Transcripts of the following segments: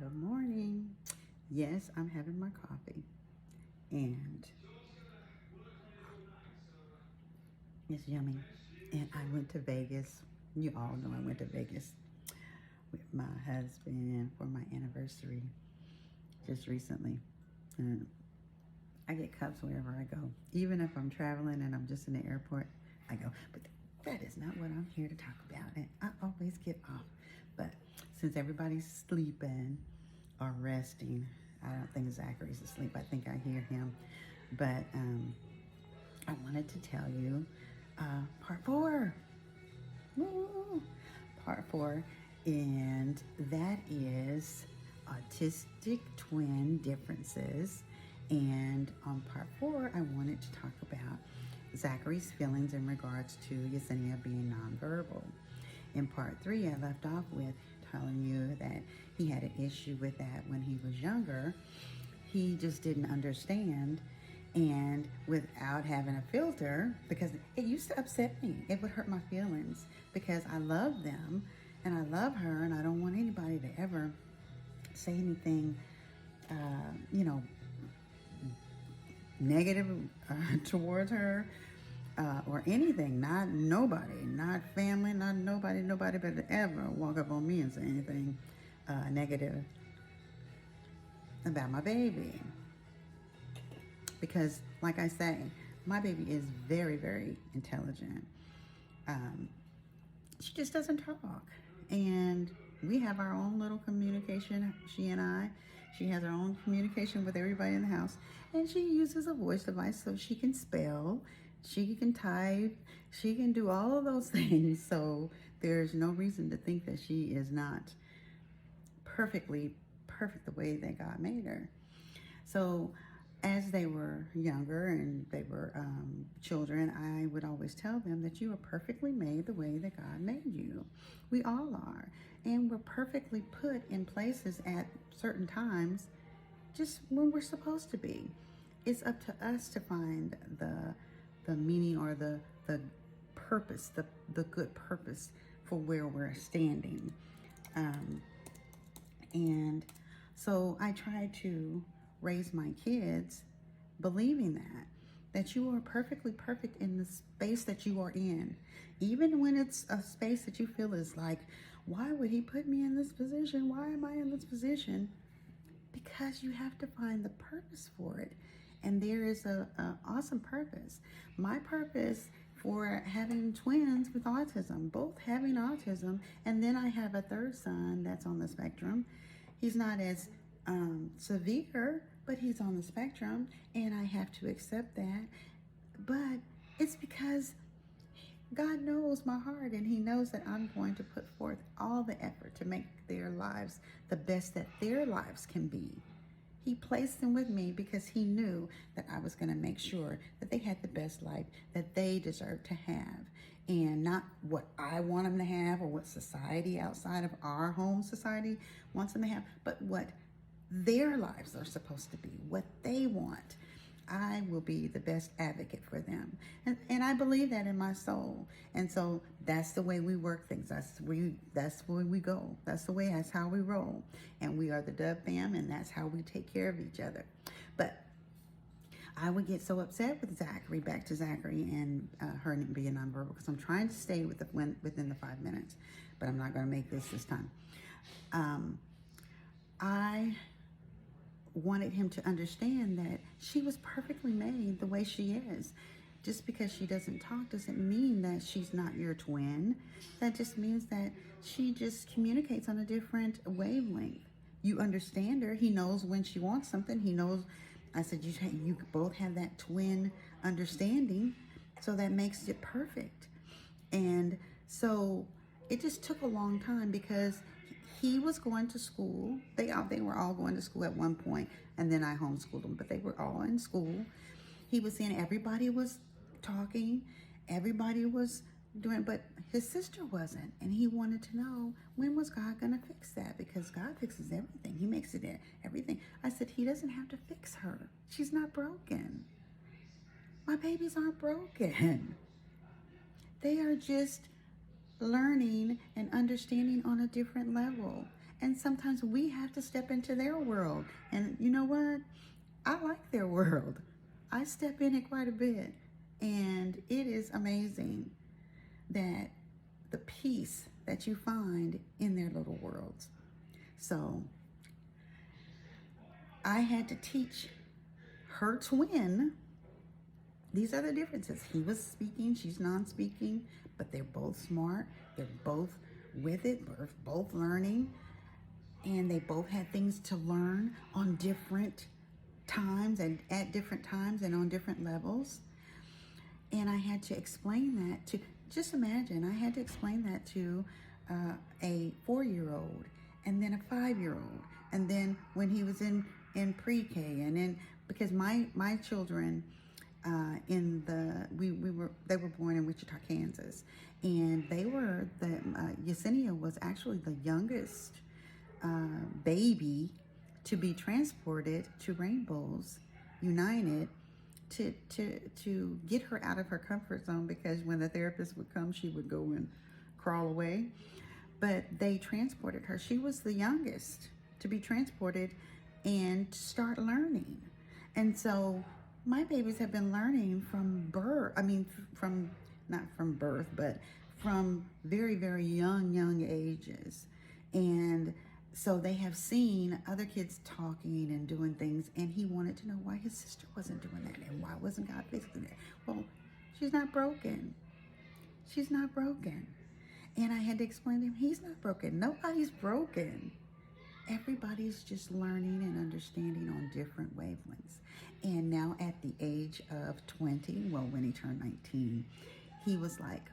Good morning. Yes, I'm having my coffee and it's yummy. And I went to Vegas. You all know I went to Vegas with my husband for my anniversary just recently. And I get cups wherever I go. Even if I'm traveling and I'm just in the airport, I go. But that is not what I'm here to talk about. And I always get off. But since everybody's sleeping or resting, I don't think Zachery's asleep. I think I hear him. But I wanted to tell you part four. Woo! Part four. And that is autistic twin differences. And on part four, I wanted to talk about Zachery's feelings in regards to Yessenia being nonverbal. In part three, I left off with telling you that he had an issue with that when he was younger. He just didn't understand, and without having a filter, because it used to upset me. It would hurt my feelings because I love them and I love her, and I don't want anybody to ever say anything, negative towards her. Or anything, not nobody, not family, not nobody but ever walk up on me and say anything negative about my baby. Because, like I say, my baby is very, very intelligent. She just doesn't talk. And we have our own little communication, she and I. She has her own communication with everybody in the house. And she uses a voice device so she can spell. She can type, she can do all of those things. So there's no reason to think that she is not perfect the way that God made her. So as they were younger and they were children, I would always tell them that you are perfectly made the way that God made you. We all are. And we're perfectly put in places at certain times just when we're supposed to be. It's up to us to find the meaning or the purpose, the good purpose for where we're standing. And so I try to raise my kids believing that you are perfectly perfect in the space that you are in. Even when it's a space that you feel is like, why would he put me in this position? Why am I in this position? Because you have to find the purpose for it. And there is a awesome purpose. My purpose for having twins with autism, both having autism, and then I have a third son that's on the spectrum. He's not as severe, but he's on the spectrum, and I have to accept that. But it's because God knows my heart, and he knows that I'm going to put forth all the effort to make their lives the best that their lives can be. He placed them with me because he knew that I was going to make sure that they had the best life that they deserve to have, and not what I want them to have or what society outside of our home society wants them to have, but what their lives are supposed to be, what they want. I will be the best advocate for them. And I believe that in my soul. And so that's the way we work things. That's where we go. That's how we roll. And we are the Dove fam, and that's how we take care of each other. But I would get so upset with Zachery, back to Zachery and her being nonverbal, because I'm trying to stay within the 5 minutes, but I'm not going to make this time. I wanted him to understand that she was perfectly made the way she is. Just because she doesn't talk doesn't mean that she's not your twin. That just means that she just communicates on a different wavelength. You understand her. He knows when she wants something. He knows. I said, you both have that twin understanding, so that makes it perfect. And so it just took a long time because he was going to school. They were all going to school at one point, and then I homeschooled them, but they were all in school. He was saying everybody was talking, everybody was doing, but his sister wasn't. And he wanted to know, when was God going to fix that? Because God fixes everything. He makes it everything. I said, he doesn't have to fix her. She's not broken. My babies aren't broken. They are just learning and understanding on a different level. And sometimes we have to step into their world. And you know what? I like their world. I step in it quite a bit. And it is amazing that the peace that you find in their little worlds. So I had to teach her twin. These are the differences. He was speaking, she's non-speaking, but they're both smart. They're both with it, both learning. And they both had things to learn on different times and at different times and on different levels. And I had to explain that to, just imagine, I had to explain that to a 4-year-old and then a 5-year-old. And then when he was in pre-K, and then, because my children, they were born in Wichita, Kansas, and Yessenia was actually the youngest baby to be transported to Rainbows United to get her out of her comfort zone, because when the therapist would come, she would go and crawl away. But they transported her. She was the youngest to be transported and to start learning. And so my babies have been learning from birth. I mean, from, not from birth, but from very, very young ages. And so they have seen other kids talking and doing things, and he wanted to know why his sister wasn't doing that, and why wasn't God fixing it? Well, she's not broken. She's not broken. And I had to explain to him, he's not broken. Nobody's broken. Everybody's just learning and understanding on different wavelengths. And now at the age of 20, well, when he turned 19, he was like,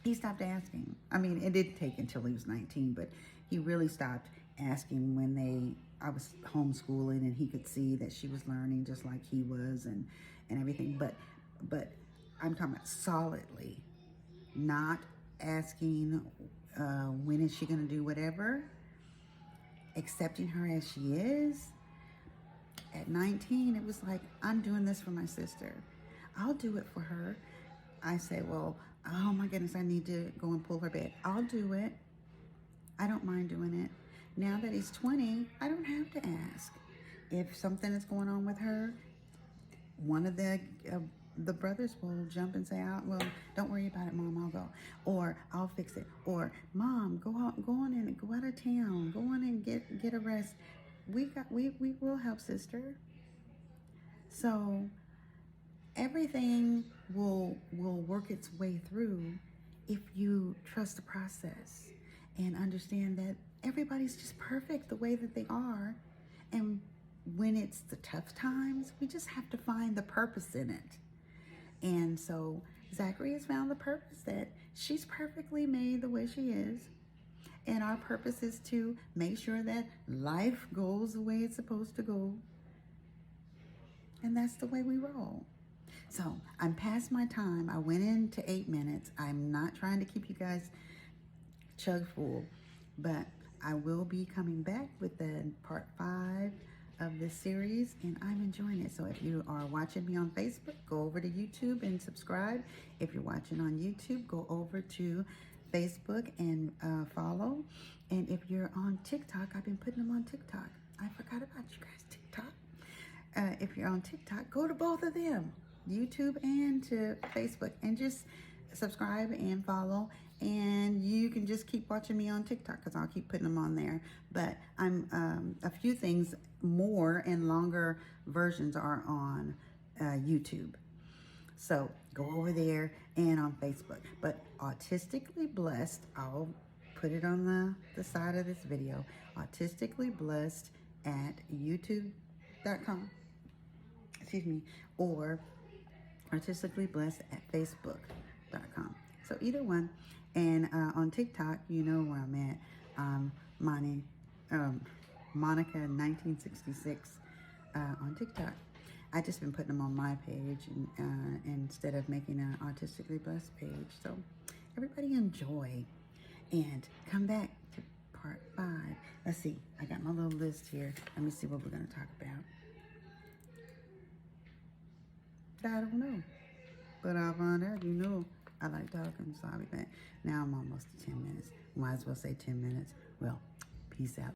he stopped asking. I mean, it didn't take until he was 19, but he really stopped asking when I was homeschooling, and he could see that she was learning just like he was, and everything. But I'm talking about solidly, not asking when is she going to do whatever, accepting her as she is. At 19, it was like, I'm doing this for my sister. I'll do it for her. I say, well, oh my goodness, I need to go and pull her bed. I'll do it. I don't mind doing it. Now that he's 20, I don't have to ask. If something is going on with her, one of the brothers will jump and say, oh, well, don't worry about it, Mom, I'll go. Or I'll fix it. Or, Mom, go on and go out of town. Go on and get a rest. We will help, sister. So everything will work its way through if you trust the process and understand that everybody's just perfect the way that they are. And when it's the tough times, we just have to find the purpose in it. And so Zachery has found the purpose, that she's perfectly made the way she is. And our purpose is to make sure that life goes the way it's supposed to go. And that's the way we roll. So I'm past my time. I went into 8 minutes. I'm not trying to keep you guys chug full, but I will be coming back with the part 5 of this series, and I'm enjoying it. So if you are watching me on Facebook, go over to YouTube and subscribe. If you're watching on YouTube, go over to Facebook and follow. And if you're on TikTok, I've been putting them on TikTok. I forgot about you guys, TikTok. If you're on TikTok, go to both of them, YouTube and to Facebook, and just subscribe and follow. And you can just keep watching me on TikTok, because I'll keep putting them on there. But I'm a few things more and longer versions are on YouTube. So go over there and on Facebook. But Autistically Blessed, I'll put it on the side of this video. Autistically Blessed at youtube.com. Excuse me. Or Artistically Blessed at facebook.com. So either one. And on TikTok, you know where I'm at. Monica 1966 on TikTok. I just been putting them on my page and instead of making an Autistically Blessed page. So everybody enjoy, and come back to part 5. Let's see. I got my little list here. Let me see what we're going to talk about. I don't know, but I'll find out. You know, I like talking, so I'll be back. Now I'm almost to 10 minutes. Might as well say 10 minutes. Well, peace out.